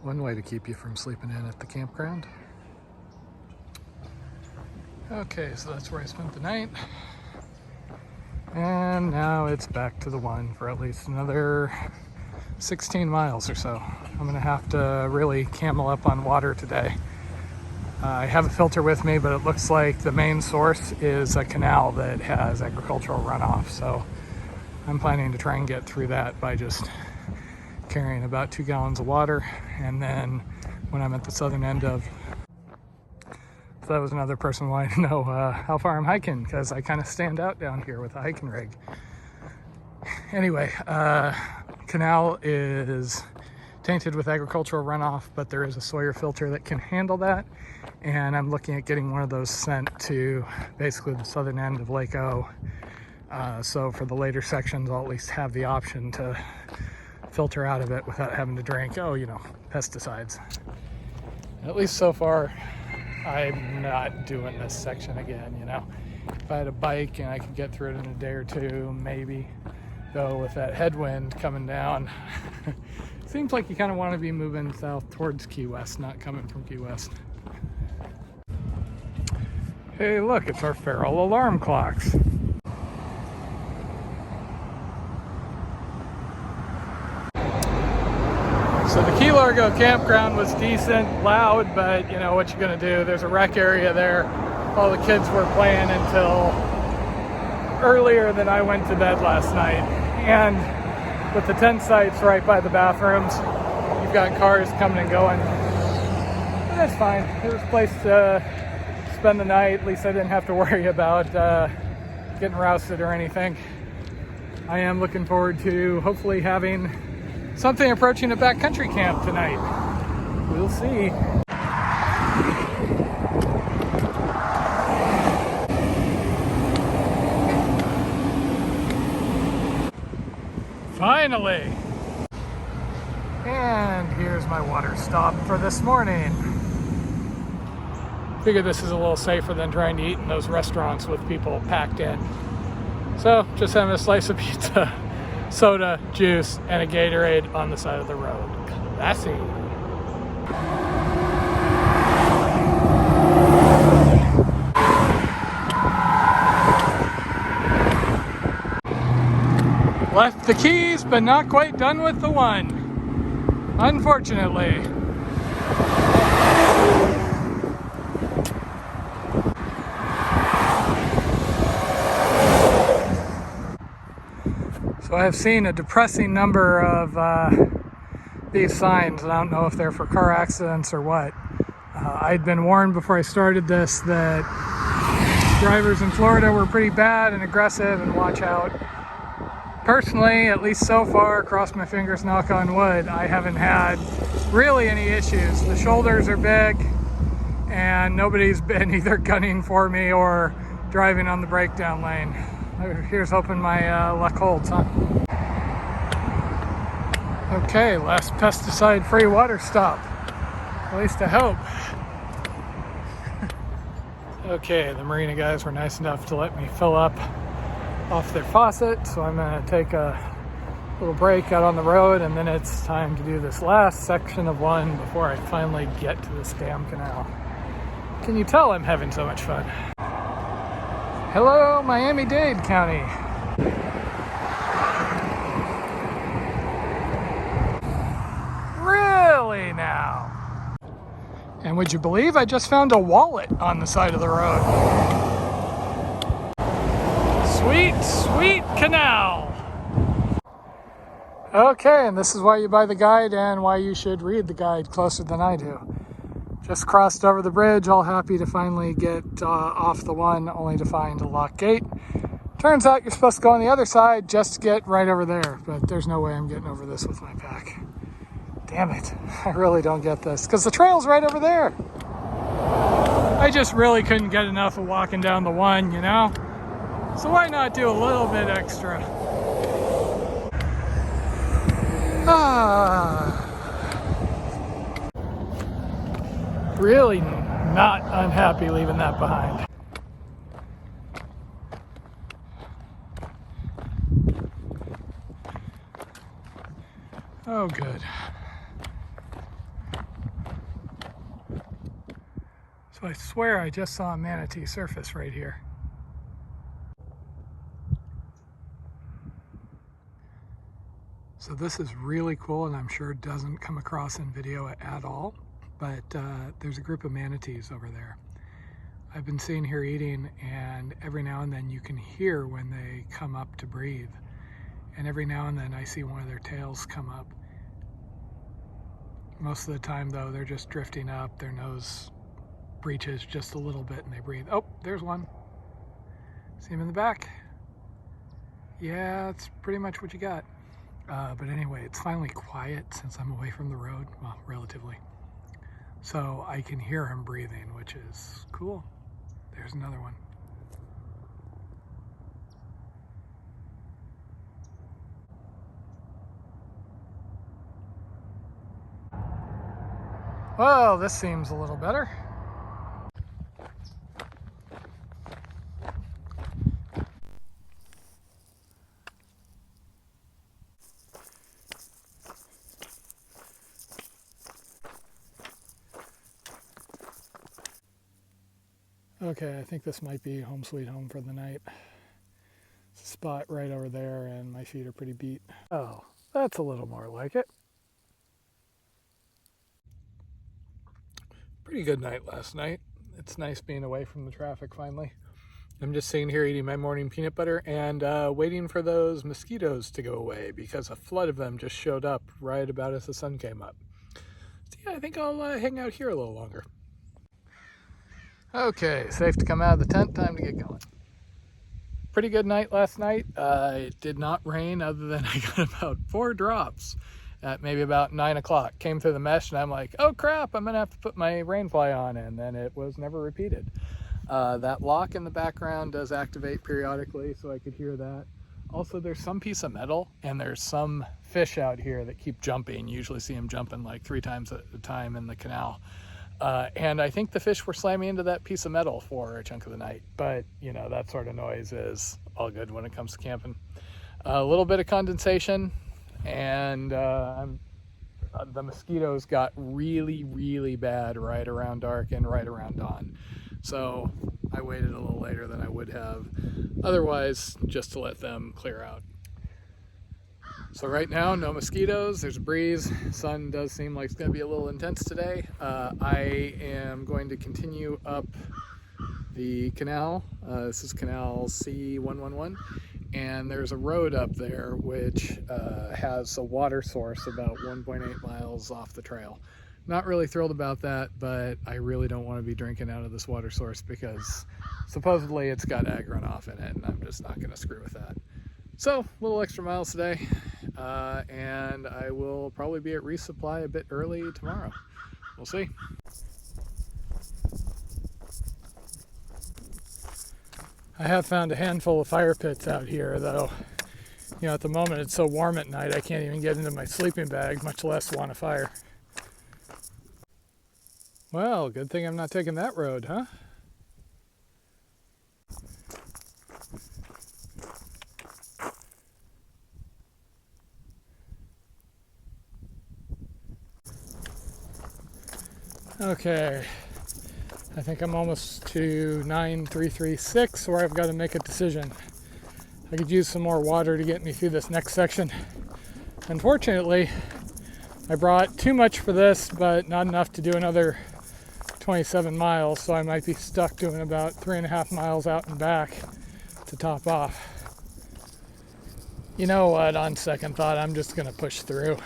One way to keep you from sleeping in at the campground. Okay, so that's where I spent the night. And now it's back to the one for at least another 16 miles or so. I'm gonna have to really camel up on water today. I have a filter with me, but it looks like the main source is a canal that has agricultural runoff. So I'm planning to try and get through that by just carrying about 2 gallons of water. And then when I'm at the southern end of, so that was another person wanting to know how far I'm hiking, because I kind of stand out down here with a hiking rig. Anyway, Canal is tainted with agricultural runoff, but there is a Sawyer filter that can handle that. And I'm looking at getting one of those sent to basically the southern end of Lake O. So for the later sections, I'll at least have the option to filter out of it without having to drink, pesticides. At least so far, I'm not doing this section again, If I had a bike and I could get through it in a day or two, maybe. Though with that headwind coming down, seems like you kind of want to be moving south towards Key West, not coming from Key West. Hey, look, it's our feral alarm clocks. So the Key Largo campground was decent, loud, but what you gonna do? There's a rec area there. All the kids were playing until earlier than I went to bed last night. And with the tent sites right by the bathrooms, you've got cars coming and going. But that's fine. It was a place to spend the night. At least I didn't have to worry about getting rousted or anything. I am looking forward to hopefully having something approaching a backcountry camp tonight. We'll see. Finally! And here's my water stop for this morning. Figure this is a little safer than trying to eat in those restaurants with people packed in. So, just having a slice of pizza, soda, juice, and a Gatorade on the side of the road. Classy. Left the keys, but not quite done with the one, unfortunately. So I have seen a depressing number of these signs, and I don't know if they're for car accidents or what. I'd been warned before I started this that drivers in Florida were pretty bad and aggressive and watch out. Personally, at least so far, cross my fingers, knock on wood, I haven't had really any issues. The shoulders are big and nobody's been either gunning for me or driving on the breakdown lane. Here's hoping my luck holds, huh? Okay, last pesticide-free water stop. At least I hope. Okay, the marina guys were nice enough to let me fill up off their faucet, so I'm gonna take a little break out on the road, and then it's time to do this last section of one before I finally get to this damn canal. Can you tell I'm having so much fun? Hello, Miami-Dade County. Really now? And would you believe I just found a wallet on the side of the road? Sweet, sweet canal. Okay, and this is why you buy the guide and why you should read the guide closer than I do. Just crossed over the bridge, all happy to finally get off the one, only to find a locked gate. Turns out you're supposed to go on the other side just to get right over there, but there's no way I'm getting over this with my pack. Damn it, I really don't get this, because the trail's right over there. I just really couldn't get enough of walking down the one, So why not do a little bit extra? Really not unhappy leaving that behind. Oh, good. So I swear I just saw a manatee surface right here. So this is really cool, and I'm sure it doesn't come across in video at all, but there's a group of manatees over there. I've been sitting here eating, and every now and then you can hear when they come up to breathe. And every now and then I see one of their tails come up. Most of the time though, they're just drifting up, their nose breaches just a little bit and they breathe. Oh, there's one. See him in the back? Yeah, that's pretty much what you got. But anyway, it's finally quiet since I'm away from the road, well, relatively. So I can hear him breathing, which is cool. There's another one. Well, this seems a little better. Okay, I think this might be home sweet home for the night. It's a spot right over there and my feet are pretty beat. Oh, that's a little more like it. Pretty good night last night. It's nice being away from the traffic finally. I'm just sitting here eating my morning peanut butter and waiting for those mosquitoes to go away because a flood of them just showed up right about as the sun came up. So yeah, I think I'll hang out here a little longer. Okay, safe to come out of the tent, time to get going. Pretty good night last night. It did not rain other than I got about 4 drops at maybe about 9 o'clock. Came through the mesh and I'm like, oh crap, I'm gonna have to put my rain fly on, and then it was never repeated. That lock in the background does activate periodically, so I could hear that. Also, there's some piece of metal and there's some fish out here that keep jumping. You usually see them jumping like 3 times at a time in the canal. And I think the fish were slamming into that piece of metal for a chunk of the night. But, you know, that sort of noise is all good when it comes to camping. A little bit of condensation, and the mosquitoes got really, really bad right around dark and right around dawn. So I waited a little later than I would have otherwise, just to let them clear out. So right now, no mosquitoes, there's a breeze. Sun does seem like it's going to be a little intense today. I am going to continue up the canal. This is Canal C111, and there's a road up there which has a water source about 1.8 miles off the trail. Not really thrilled about that, but I really don't want to be drinking out of this water source because supposedly it's got ag runoff in it, and I'm just not going to screw with that. So, a little extra miles today, and I will probably be at resupply a bit early tomorrow. We'll see. I have found a handful of fire pits out here, though. You know, at the moment it's so warm at night I can't even get into my sleeping bag, much less want a fire. Well, good thing I'm not taking that road, huh? Okay, I think I'm almost to 9336 where I've got to make a decision. I could use some more water to get me through this next section. Unfortunately, I brought too much for this, but not enough to do another 27 miles, so I might be stuck doing about 3.5 miles out and back to top off. You know what, on second thought, I'm just going to push through.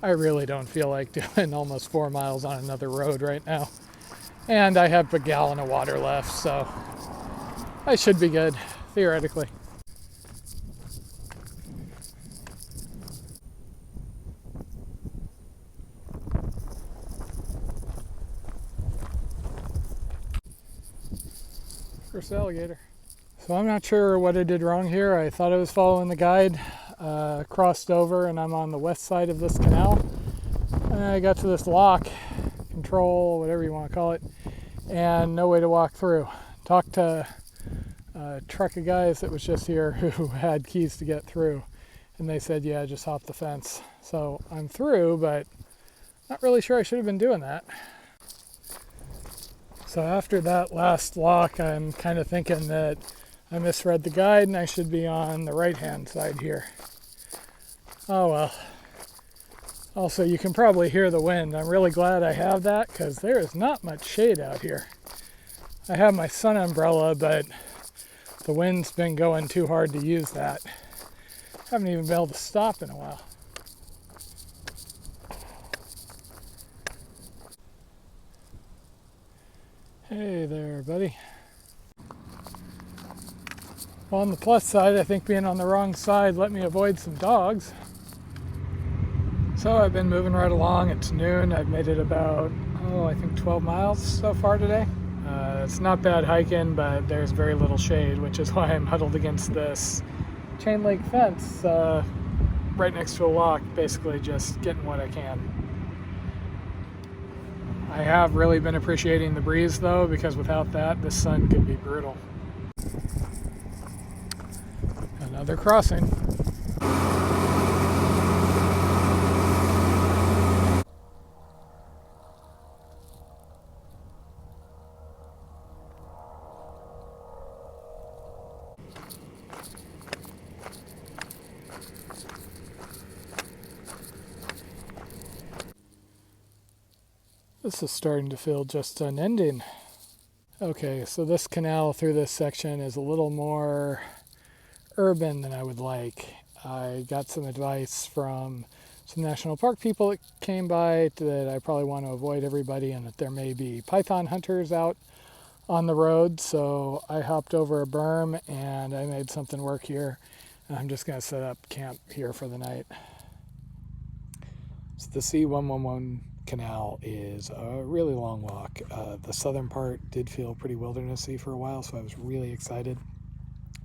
I really don't feel like doing almost 4 miles on another road right now. And I have a gallon of water left, so I should be good, theoretically. First alligator. So I'm not sure what I did wrong here. I thought I was following the guide. Crossed over and I'm on the west side of this canal. And I got to this lock, control, whatever you want to call it, and no way to walk through. Talked to a truck of guys that was just here who had keys to get through, and they said, yeah, just hop the fence. So I'm through, but not really sure I should have been doing that. So after that last lock, I'm kind of thinking that I misread the guide and I should be on the right-hand side here. Oh well. Also, you can probably hear the wind. I'm really glad I have that because there is not much shade out here. I have my sun umbrella, but the wind's been going too hard to use that. Haven't even been able to stop in a while. Hey there, buddy. Well, on the plus side, I think being on the wrong side let me avoid some dogs. So I've been moving right along. It's noon. I've made it about, I think 12 miles so far today. It's not bad hiking, but there's very little shade, which is why I'm huddled against this chain link fence right next to a lock, basically just getting what I can. I have really been appreciating the breeze though, because without that, the sun could be brutal. Another crossing. This is starting to feel just unending. Okay, so this canal through this section is a little more urban than I would like. I got some advice from some national park people that came by that I probably want to avoid everybody and that there may be python hunters out on the road. So I hopped over a berm and I made something work here. And I'm just going to set up camp here for the night. So the C111 canal is a really long walk. The southern part did feel pretty wildernessy for a while, so I was really excited,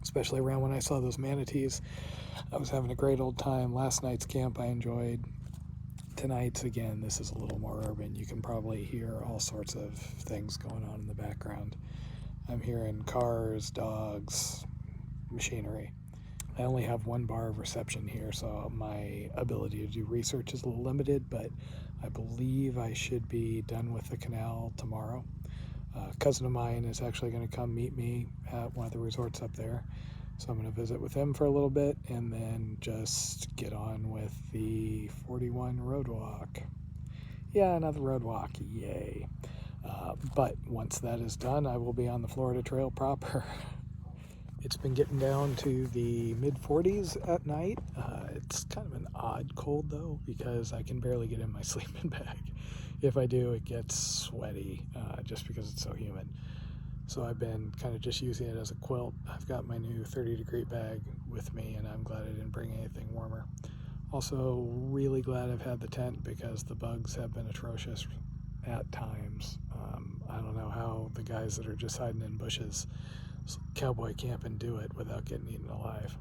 especially around when I saw those manatees. I was having a great old time. Last night's camp I enjoyed. Tonight's, again, this is a little more urban. You can probably hear all sorts of things going on in the background. I'm hearing cars, dogs, machinery. I only have one bar of reception here, so my ability to do research is a little limited, but I believe I should be done with the canal tomorrow. A cousin of mine is actually going to come meet me at one of the resorts up there, so I'm going to visit with him for a little bit and then just get on with the 41 road walk. Yeah, another road walk, yay. But once that is done, I will be on the Florida Trail proper. It's been getting down to the mid-40s at night. It's kind of an odd cold though, because I can barely get in my sleeping bag. If I do, it gets sweaty just because it's so humid. So I've been kind of just using it as a quilt. I've got my new 30-degree bag with me, and I'm glad I didn't bring anything warmer. Also, really glad I've had the tent because the bugs have been atrocious at times. I don't know how the guys that are just hiding in bushes cowboy camp and do it without getting eaten alive.